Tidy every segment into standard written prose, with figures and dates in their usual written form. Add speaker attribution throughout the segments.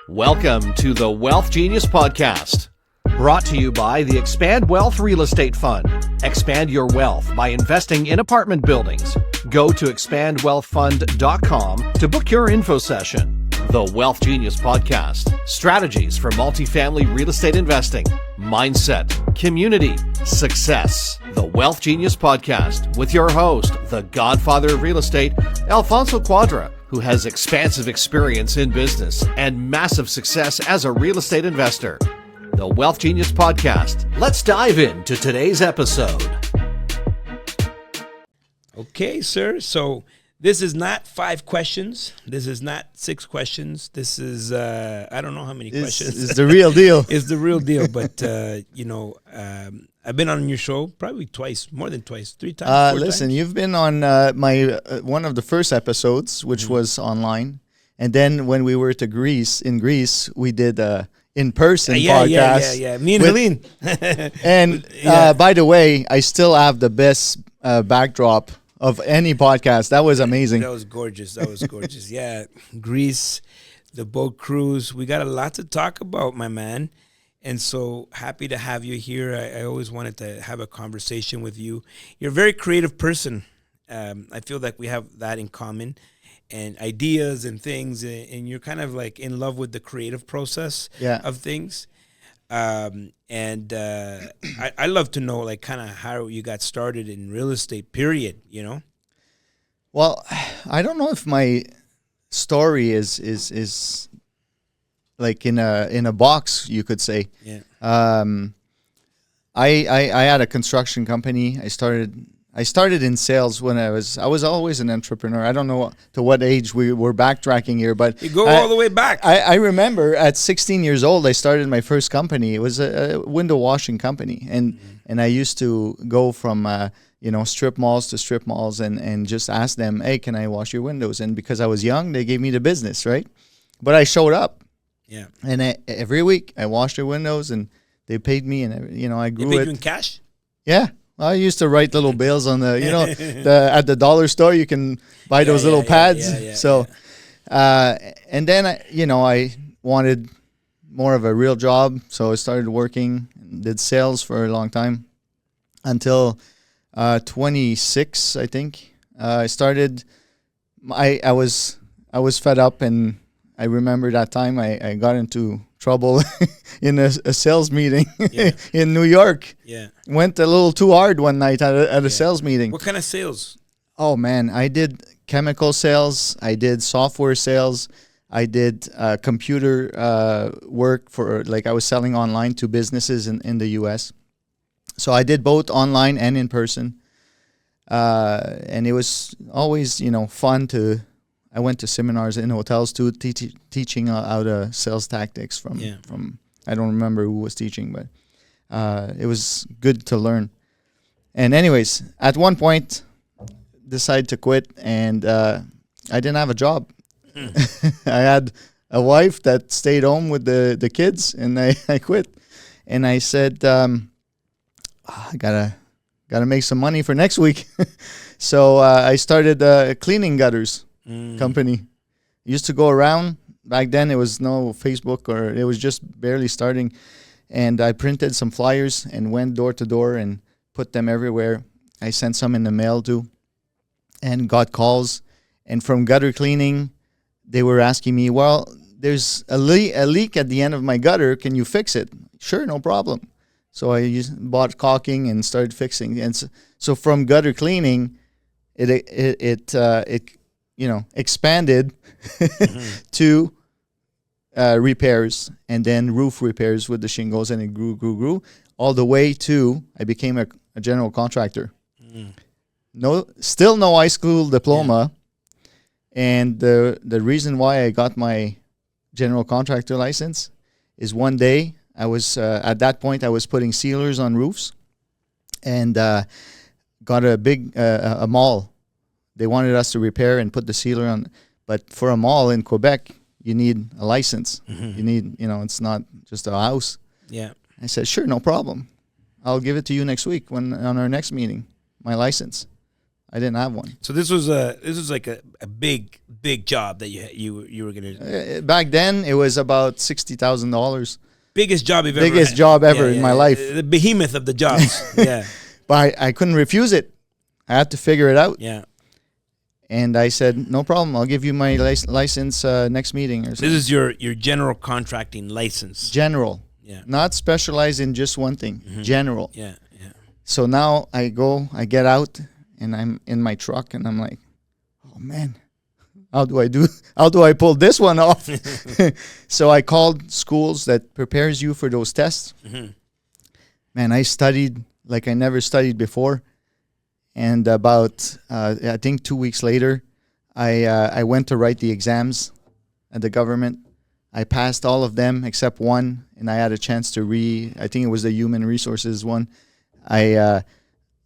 Speaker 1: Welcome to the Wealth Genius Podcast, brought to you by the Expand Wealth Real Estate Fund. Expand your wealth by investing in apartment buildings. Go to expandwealthfund.com to book your info session. The Wealth Genius Podcast, strategies for multifamily real estate investing, mindset, community, success. The Wealth Genius Podcast with your host, the godfather of real estate, Alfonso, who has expansive experience in business and massive success as a real estate investor. The Wealth Genius Podcast. Let's dive into today's episode.
Speaker 2: Okay, sir. So this is not 5 questions. This is not 6 questions. This is, I don't know how many questions.
Speaker 3: It's the real deal.
Speaker 2: It's the real deal. But, I've been on your show probably twice, more than twice, 3 times. 4
Speaker 3: Listen,
Speaker 2: times.
Speaker 3: you've been on my one of the first episodes, which was online. And then when we were in Greece, we did in-person podcast.
Speaker 2: Yeah. Me and Helene.
Speaker 3: And by the way, I still have the best backdrop of any podcast. That was amazing.
Speaker 2: That was gorgeous. Yeah, Greece, the boat cruise. We got a lot to talk about, my man. And so happy to have you here. I always wanted to have a conversation with you. You're a very creative person. I feel like we have that in common, and ideas and things. And you're kind of like in love with the creative process of things. I love to know like kind of how you got started in real estate, period, you know?
Speaker 3: Well, I don't know if my story is like in a box, you could say.
Speaker 2: Yeah.
Speaker 3: I had a construction company. I started in sales when I was always an entrepreneur. I don't know to what age we're backtracking here, but
Speaker 2: you go all the way back.
Speaker 3: I remember at 16 years old, I started my first company. It was a window washing company, and I used to go from strip malls to strip malls and just ask them, hey, can I wash your windows? And because I was young, they gave me the business, right? But I showed up.
Speaker 2: Yeah.
Speaker 3: And every week I washed their windows, and they paid me, and I grew it.
Speaker 2: They paid you in cash?
Speaker 3: Yeah. I used to write little bills on the, at the dollar store, you can buy those little pads. And then I wanted more of a real job. So I started working, did sales for a long time until 26, I think. I started, I was fed up, and I remember that time I got into trouble in a sales meeting in New York.
Speaker 2: Yeah.
Speaker 3: Went a little too hard one night at a sales meeting.
Speaker 2: What kind of sales?
Speaker 3: Oh, man. I did chemical sales. I did software sales. I did computer work for, like, I was selling online to businesses in the U.S. So I did both online and in person. And it was always, fun to... I went to seminars in hotels too, teaching how to sales tactics from I don't remember who was teaching, but it was good to learn. And anyways, at one point, decided to quit, and I didn't have a job. I had a wife that stayed home with the kids, and I quit. And I said, I gotta make some money for next week. So I started cleaning gutters. Company. Used to go around. Back then it was no Facebook, or it was just barely starting, and I printed some flyers and went door to door and put them everywhere. I sent some in the mail too, and got calls. And from gutter cleaning, they were asking me, well, there's a leak at the end of my gutter, can you fix it? Sure, no problem. So I bought caulking and started fixing. And so from gutter cleaning, it expanded to repairs, and then roof repairs with the shingles, and it grew all the way to I became a general contractor. Still no high school diploma, and the reason why I got my general contractor license is one day I was at that point I was putting sealers on roofs, and got a big a mall. They wanted us to repair and put the sealer on, but for a mall in Quebec, you need a license. You need, it's not just a house.
Speaker 2: Yeah.
Speaker 3: I said, sure, no problem. I'll give it to you next week on our next meeting, my license. I didn't have one.
Speaker 2: So this was like a big job that you were gonna.
Speaker 3: Back then, it was about $60,000.
Speaker 2: Biggest job you've ever
Speaker 3: Biggest
Speaker 2: had.
Speaker 3: job ever in my life.
Speaker 2: The behemoth of the jobs. Yeah.
Speaker 3: But I couldn't refuse it. I had to figure it out.
Speaker 2: Yeah.
Speaker 3: And I said, no problem. I'll give you my license next meeting or something.
Speaker 2: This is your general contracting license.
Speaker 3: General.
Speaker 2: Yeah.
Speaker 3: Not specialized in just one thing. General.
Speaker 2: Yeah. Yeah.
Speaker 3: So now I get out, and I'm in my truck, and I'm like, oh man, how do I pull this one off? So I called schools that prepares you for those tests. Man, I studied like I never studied before. And about, I think 2 weeks later, I went to write the exams at the government. I passed all of them except one, and I had a chance to I think it was the human resources one. I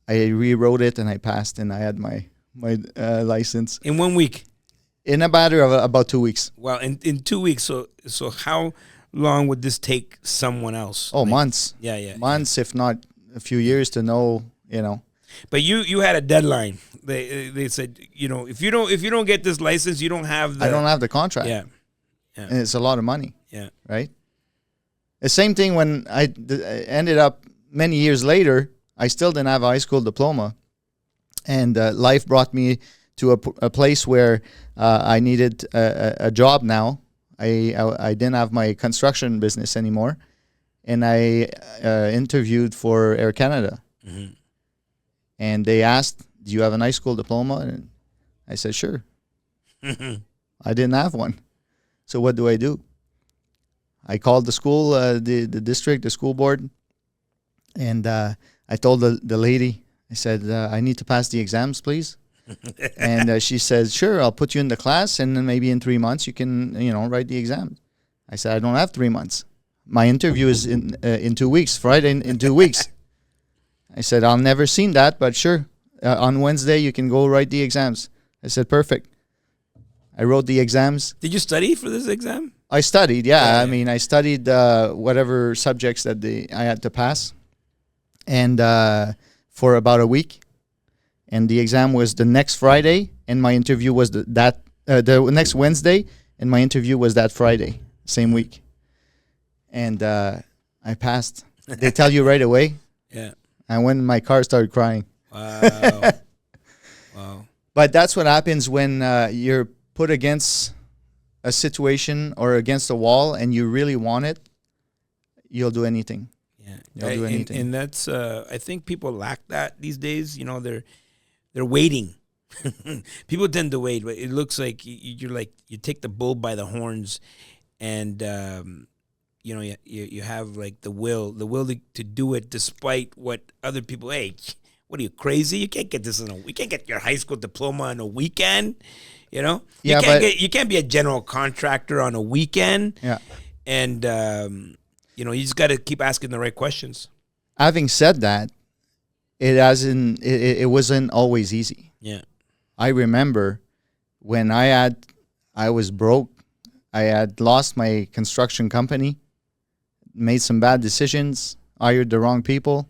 Speaker 3: rewrote it, and I passed, and I had my license.
Speaker 2: In 1 week?
Speaker 3: In a matter of about 2 weeks.
Speaker 2: Well, in 2 weeks. So how long would this take someone else?
Speaker 3: Oh, months.
Speaker 2: Yeah.
Speaker 3: Months, if not a few years to know,
Speaker 2: But you had a deadline. They said, if you don't get this license, you don't have
Speaker 3: I don't have the contract.
Speaker 2: Yeah.
Speaker 3: And it's a lot of money.
Speaker 2: Yeah.
Speaker 3: Right? The same thing when I ended up many years later, I still didn't have a high school diploma. And life brought me to a place where I needed a job now. I didn't have my construction business anymore. And I interviewed for Air Canada. Mm-hmm. And they asked, do you have an high school diploma? And I said, sure. I didn't have one. So what do? I called the school, the district, the school board. And I told the lady, I said, I need to pass the exams, please. And she said, sure, I'll put you in the class. And then maybe in 3 months you can, write the exam. I said, I don't have 3 months. My interview is in 2 weeks, Friday in 2 weeks. I said, I'll never seen that, but sure. On Wednesday, you can go write the exams. I said, perfect. I wrote the exams.
Speaker 2: Did you study for this exam?
Speaker 3: I studied, yeah. I mean, I studied whatever subjects that I had to pass. And for about a week. And the exam was the next Friday, and my interview was the next Wednesday, and my interview was that Friday, same week. And I passed. They tell you right away.
Speaker 2: Yeah.
Speaker 3: I went in my car, started crying.
Speaker 2: Wow. Wow.
Speaker 3: But that's what happens when you're put against a situation or against a wall and you really want it. You'll do anything.
Speaker 2: Yeah.
Speaker 3: You'll do anything.
Speaker 2: And that's, I think people lack that these days. They're waiting. People tend to wait, but it looks like you take the bull by the horns and, you have like the will to do it despite what other people. Hey, what are you, crazy? You can't get this we can't get your high school diploma on a weekend. You can't be a general contractor on a weekend.
Speaker 3: Yeah,
Speaker 2: and you just got to keep asking the right questions.
Speaker 3: Having said that, it wasn't always easy.
Speaker 2: Yeah,
Speaker 3: I remember when I was broke. I had lost my construction company, made some bad decisions, hired the wrong people,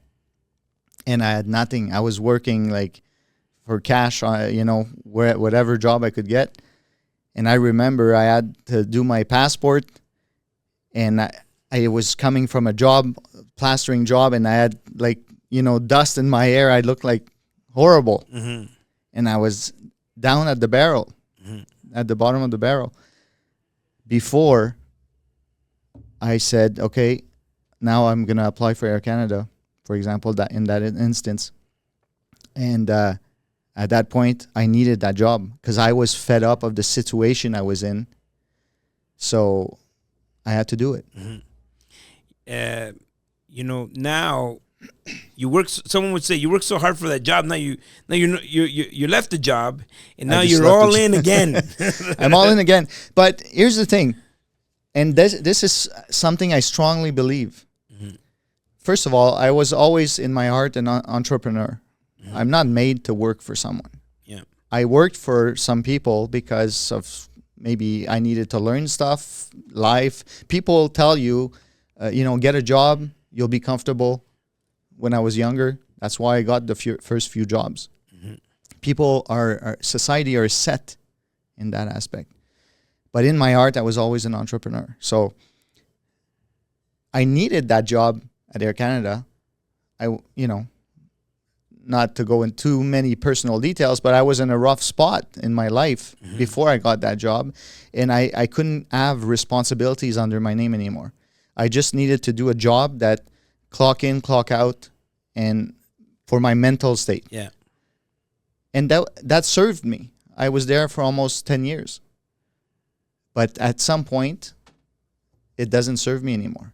Speaker 3: and I had nothing. I was working like for cash, whatever job I could get. And I remember I had to do my passport, and I was coming from a plastering job, and I had dust in my hair. I looked like horrible. Mm-hmm. And I was down at the barrel, at the bottom of the barrel. Before I said, okay, now I'm going to apply for Air Canada, for example, in that instance. And at that point, I needed that job because I was fed up of the situation I was in. So I had to do it.
Speaker 2: Mm-hmm. Now you work. Someone would say you work so hard for that job. Now you left the job, and now you're all in again.
Speaker 3: I'm all in again. But here's the thing, and this is something I strongly believe. Mm-hmm. First of all, I was always in my heart an entrepreneur. Mm-hmm. I'm not made to work for someone.
Speaker 2: Yeah,
Speaker 3: I worked for some people because of maybe I needed to learn stuff, life. People tell you, get a job, you'll be comfortable. When I was younger, that's why I got the first few jobs. Mm-hmm. People society are set in that aspect. But in my heart, I was always an entrepreneur. So I needed that job at Air Canada. Not to go into too many personal details, but I was in a rough spot in my life before I got that job. And I couldn't have responsibilities under my name anymore. I just needed to do a job that clock in, clock out, and for my mental state.
Speaker 2: Yeah.
Speaker 3: And that served me. I was there for almost 10 years. But at some point, it doesn't serve me anymore.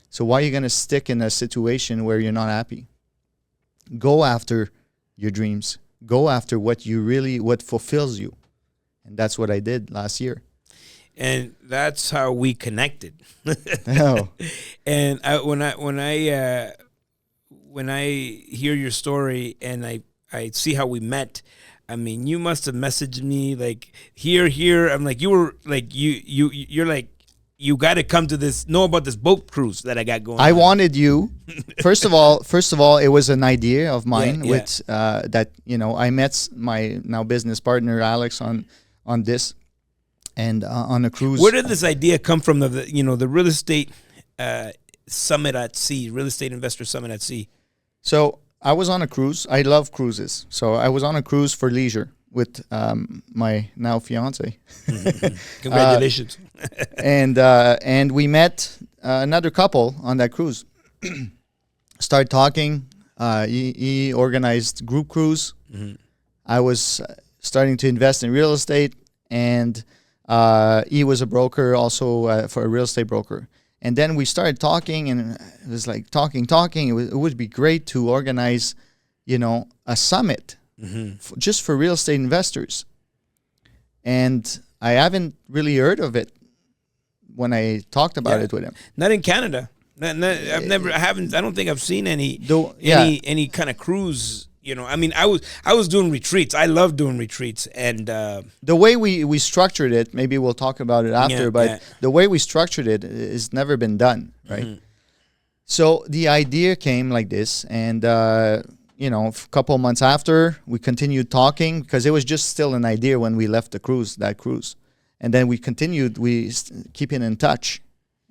Speaker 3: So why are you going to stick in a situation where you're not happy? Go after your dreams. Go after what fulfills you. And that's what I did last year.
Speaker 2: And that's how we connected.
Speaker 3: Oh.
Speaker 2: And when I hear your story and I see how we met, I mean, you must have messaged me like here. I'm like, you were like you're like, you got to come to know about this boat cruise that I got going.
Speaker 3: I wanted you. First of all, it was an idea of mine with that I met my now business partner Alex on this, and on a cruise.
Speaker 2: Where did this idea come from? The real estate summit at sea, real estate investor summit at sea.
Speaker 3: So I was on a cruise. I love cruises. So I was on a cruise for leisure with my now fiance.
Speaker 2: Congratulations.
Speaker 3: And we met another couple on that cruise. Started talking. He organized group cruise. I was starting to invest in real estate, and he was a broker also for a real estate broker. And then we started talking, and it was like talking. It would be great to organize, a summit just for real estate investors. And I haven't really heard of it when I talked about it with him.
Speaker 2: Not in Canada. I don't think I've seen any kind of cruise. I mean, I was doing retreats. I love doing retreats, and
Speaker 3: the way we structured it, maybe we'll talk about it after. The way we structured it has never been done, right? So the idea came like this, and a couple of months after, we continued talking because it was just still an idea when we left that cruise, and then we continued keeping in touch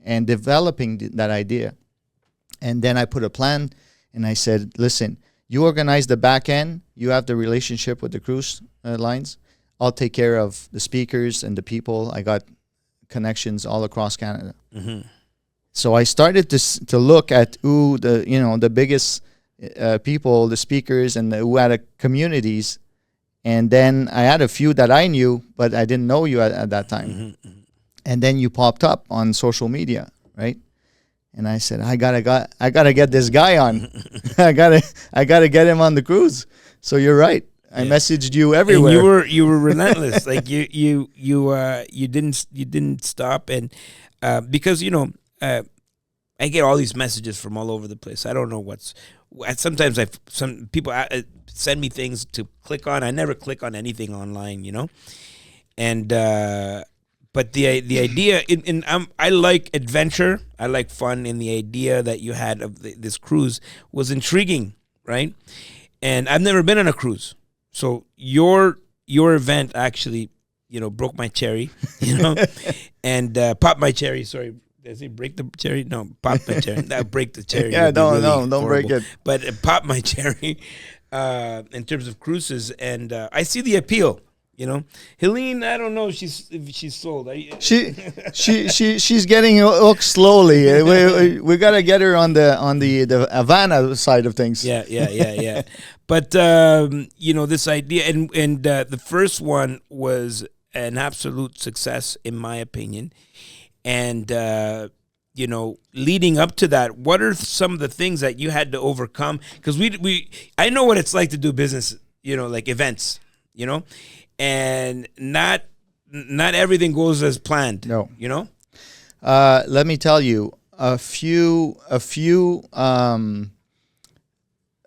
Speaker 3: and developing that idea, and then I put a plan, and I said, listen. You organize the back end. You have the relationship with the cruise lines. I'll take care of the speakers and the people. I got connections all across Canada. So I started to look at who the biggest people, the speakers, and who had communities. And then I had a few that I knew, but I didn't know you at that time. And then you popped up on social media, right? And I said, I gotta get this guy on. I gotta get him on the cruise. So you're right. I messaged you everywhere.
Speaker 2: And you were relentless. Like you didn't stop. And because I get all these messages from all over the place. I don't know sometimes some people send me things to click on. I never click on anything online, and. But the idea, I like adventure, I like fun, and the idea that you had of this cruise was intriguing, right? And I've never been on a cruise, so your event actually, broke my cherry, and popped my cherry. Sorry, did I say break the cherry? No, pop my cherry. That break the cherry.
Speaker 3: Yeah, don't break it.
Speaker 2: But it popped my cherry in terms of cruises, and I see the appeal. Helene, I don't know if she's sold.
Speaker 3: She's getting hooked slowly. We gotta get her on the Havana side of things.
Speaker 2: Yeah. But this idea, and the first one was an absolute success in my opinion. And leading up to that, what are some of the things that you had to overcome? Because I know what it's like to do business, like events, and not everything goes as planned.
Speaker 3: No.
Speaker 2: Let
Speaker 3: me tell you a few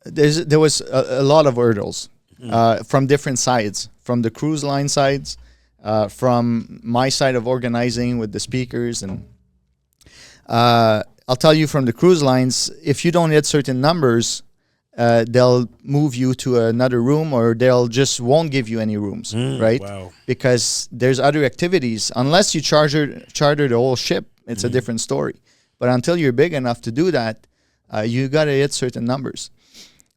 Speaker 3: there was a lot of hurdles from different sides, from the cruise line sides, from my side of organizing with the speakers, and I'll tell you from the cruise lines, if you don't hit certain numbers, they'll move you to another room, or they'll just won't give you any rooms, right?
Speaker 2: Wow.
Speaker 3: Because there's other activities. Unless you charter the whole ship, it's a different story. But until you're big enough to do that, you got to hit certain numbers.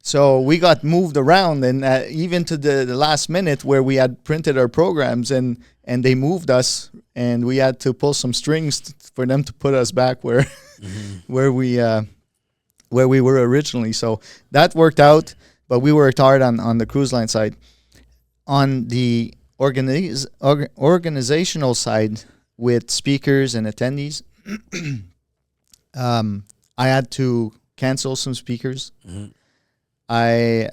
Speaker 3: So we got moved around, and even to the last minute where we had printed our programs, and they moved us, and we had to pull some strings for them to put us back where where we were originally. So that worked out, but we worked hard on the cruise line side. On the organizational side with speakers and attendees, I had to cancel some speakers. They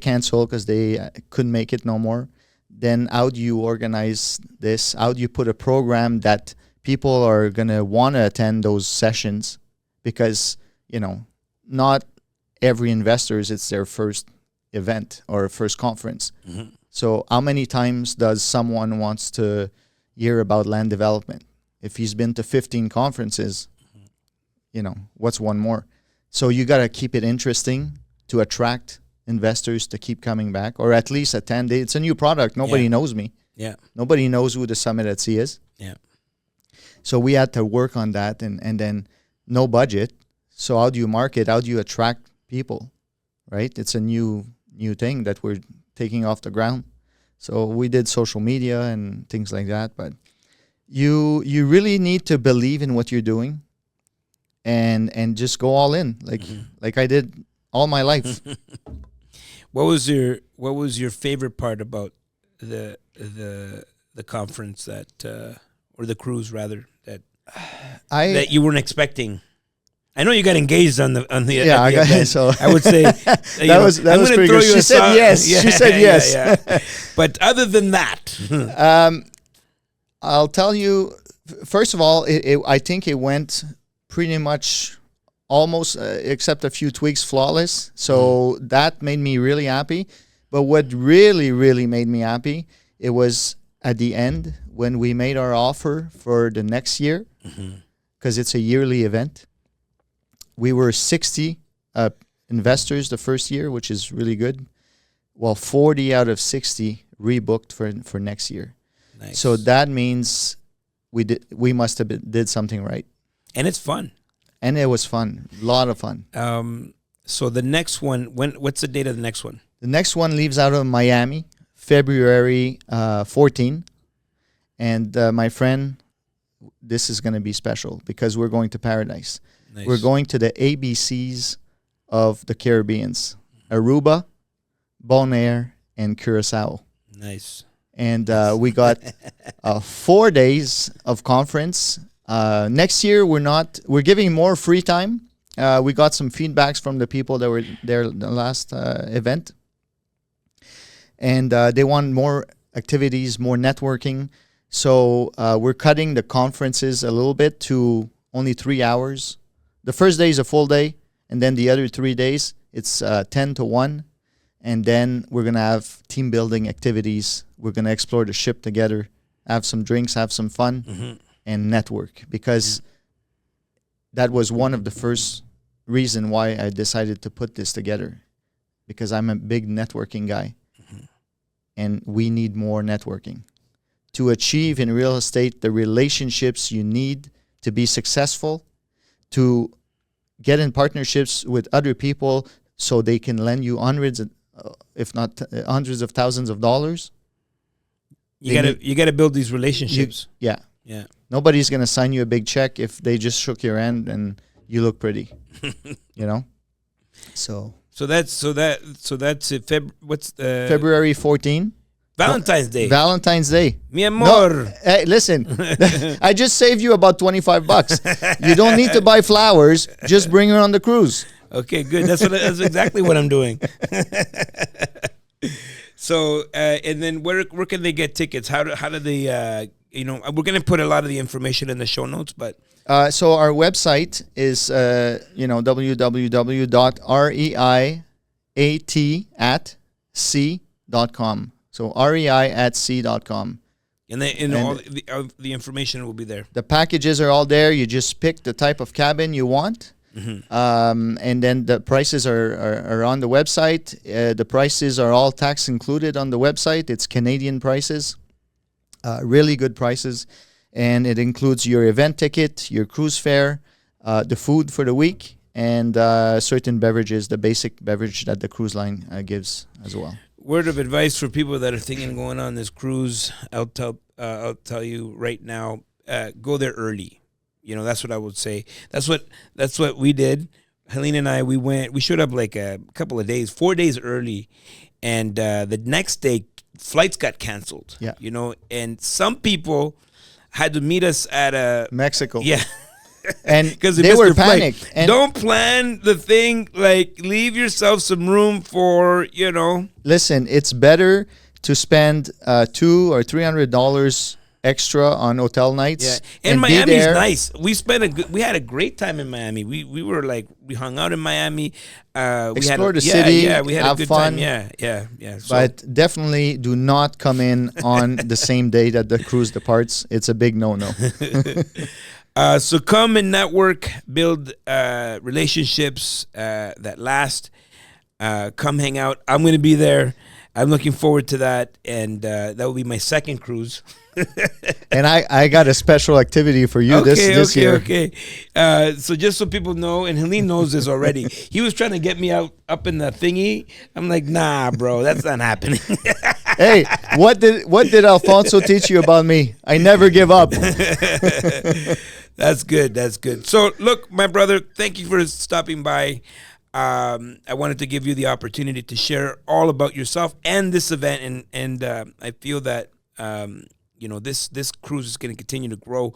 Speaker 3: canceled because they couldn't make it no more. Then how do you organize this? How do you put a program that people are going to want to attend those sessions? Because, not every investors, it's their first event or first conference. So how many times does someone wants to hear about land development? If he's been to 15 conferences, what's one more? So you got to keep it interesting to attract investors to keep coming back, or at least attend. It's a new product. Nobody knows me.
Speaker 2: Yeah.
Speaker 3: Nobody knows who the Summit at Sea is.
Speaker 2: Yeah.
Speaker 3: So we had to work on that, and then no budget. So how do you market? How do you attract people, right? It's a new thing that we're taking off the ground. So we did social media and things like that. But you really need to believe in what you're doing, and just go all in, like I did all my life.
Speaker 2: What was your favorite part about the conference that or the cruise rather that you weren't expecting? I know you got engaged on the event.
Speaker 3: So
Speaker 2: I would say
Speaker 3: that was pretty good. She said yes. She said yes.
Speaker 2: Yeah. But other than that,
Speaker 3: I'll tell you. First of all, I think it went pretty much almost, except a few tweaks, flawless. So that made me really happy. But what really, really made me happy, it was at the end when we made our offer for the next year, because it's a yearly event. We were 60 investors the first year, which is really good. Well, 40 out of 60 rebooked for next year.
Speaker 2: Nice.
Speaker 3: So that means we must have did something right.
Speaker 2: And it's fun.
Speaker 3: And it was fun. A lot of fun.
Speaker 2: So the next one, what's the date of the next one?
Speaker 3: The next one leaves out of Miami, February 14. And my friend, this is going to be special because we're going to paradise.
Speaker 2: Nice.
Speaker 3: We're going to the ABCs of the Caribbeans: Aruba, Bonaire, and Curaçao.
Speaker 2: Nice.
Speaker 3: And we got 4 days of conference. Next year, we're giving more free time. We got some feedbacks from the people that were there the last event. And they want more activities, more networking. So we're cutting the conferences a little bit to only 3 hours. The first day is a full day, and then the other 3 days, it's 10 to 1. And then we're going to have team building activities. We're going to explore the ship together, have some drinks, have some fun, and network. Because that was one of the first reason why I decided to put this together. Because I'm a big networking guy. And we need more networking. To achieve in real estate the relationships you need to be successful, to get in partnerships with other people so they can lend you hundreds, if not hundreds of thousands of dollars.
Speaker 2: You gotta build these relationships.
Speaker 3: Yeah. Nobody's gonna sign you a big check if they just shook your hand and you look pretty. So
Speaker 2: that's it. What's
Speaker 3: February 14.
Speaker 2: Valentine's Day.
Speaker 3: Valentine's Day.
Speaker 2: Mi amor.
Speaker 3: No, hey, listen, I just saved you about $25. You don't need to buy flowers. Just bring her on the cruise.
Speaker 2: Okay, good. That's exactly what I'm doing. So, and then where can they get tickets? How do they? We're gonna put a lot of the information in the show notes, but.
Speaker 3: So our website is reiat@sea.com. So reiat@sea.com.
Speaker 2: And all the information will be there.
Speaker 3: The packages are all there. You just pick the type of cabin you want. And then the prices are on the website. The prices are all tax included on the website. It's Canadian prices, really good prices. And it includes your event ticket, your cruise fare, the food for the week, and certain beverages, the basic beverage that the cruise line gives as well.
Speaker 2: Word of advice for people that are thinking of going on this cruise, I'll tell you right now, go there early. You know, that's what I would say. That's what we did. Helene and I, we showed up like a couple of days, 4 days early, and the next day flights got canceled.
Speaker 3: Yeah.
Speaker 2: You know, and some people had to meet us at
Speaker 3: Mexico.
Speaker 2: Yeah.
Speaker 3: And
Speaker 2: because
Speaker 3: they were panicked. And
Speaker 2: don't plan the thing, like leave yourself some room for, you know.
Speaker 3: Listen, it's better to spend $200 or $300 extra on hotel nights.
Speaker 2: Yeah, and Miami's nice. We had a great time in Miami. We hung out in Miami.
Speaker 3: Explore the city.
Speaker 2: Yeah, we had
Speaker 3: have
Speaker 2: a good
Speaker 3: fun.
Speaker 2: time. Yeah. So,
Speaker 3: but definitely do not come in on the same day that the cruise departs. It's a big no-no.
Speaker 2: So come and network, build relationships that last. Come hang out. I'm going to be there. I'm looking forward to that, and that will be my second cruise.
Speaker 3: And I got a special activity for you this year.
Speaker 2: Okay. So just so people know, and Helene knows this already, he was trying to get me up in the thingy. I'm like, nah, bro, that's not happening.
Speaker 3: Hey, what did Alfonso teach you about me? I never give up.
Speaker 2: That's good. So look, my brother, thank you for stopping by. I wanted to give you the opportunity to share all about yourself and this event, and I feel that this cruise is going to continue to grow.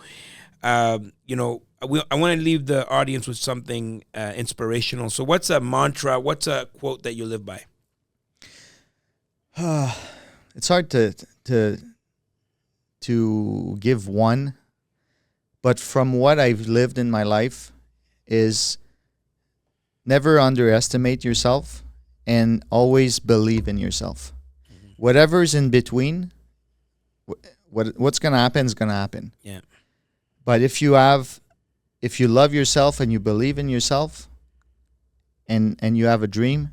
Speaker 2: I want to leave the audience with something inspirational. So, what's a mantra? What's a quote that you live by?
Speaker 3: It's hard to give one, but from what I've lived in my life is never underestimate yourself and always believe in yourself. Mm-hmm. Whatever's in between, what's going to happen is going to happen.
Speaker 2: Yeah.
Speaker 3: But if you love yourself and you believe in yourself and you have a dream,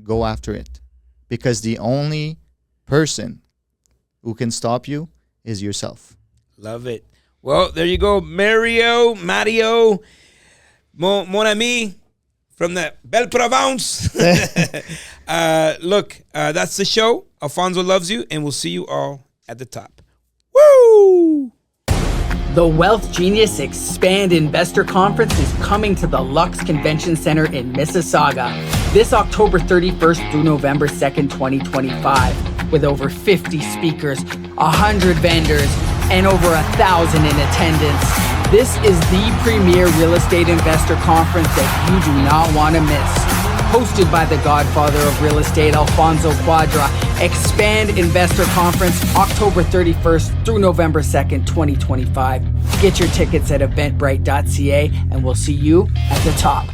Speaker 3: go after it. Because the only person who can stop you is yourself.
Speaker 2: Love it. Well, there you go. Mario, mon ami, from the Belle Provence. Look, that's the show. Alfonso loves you, and we'll see you all at the top. Woo!
Speaker 4: The Wealth Genius Expand Investor Conference is coming to the Lux Convention Center in Mississauga this October 31st through November 2nd, 2025, with over 50 speakers, 100 vendors, and over 1,000 in attendance. This is the premier real estate investor conference that you do not want to miss. Hosted by the godfather of real estate, Alfonso Quadra. Expand Investor Conference, October 31st through November 2nd, 2025. Get your tickets at eventbrite.ca, and we'll see you at the top.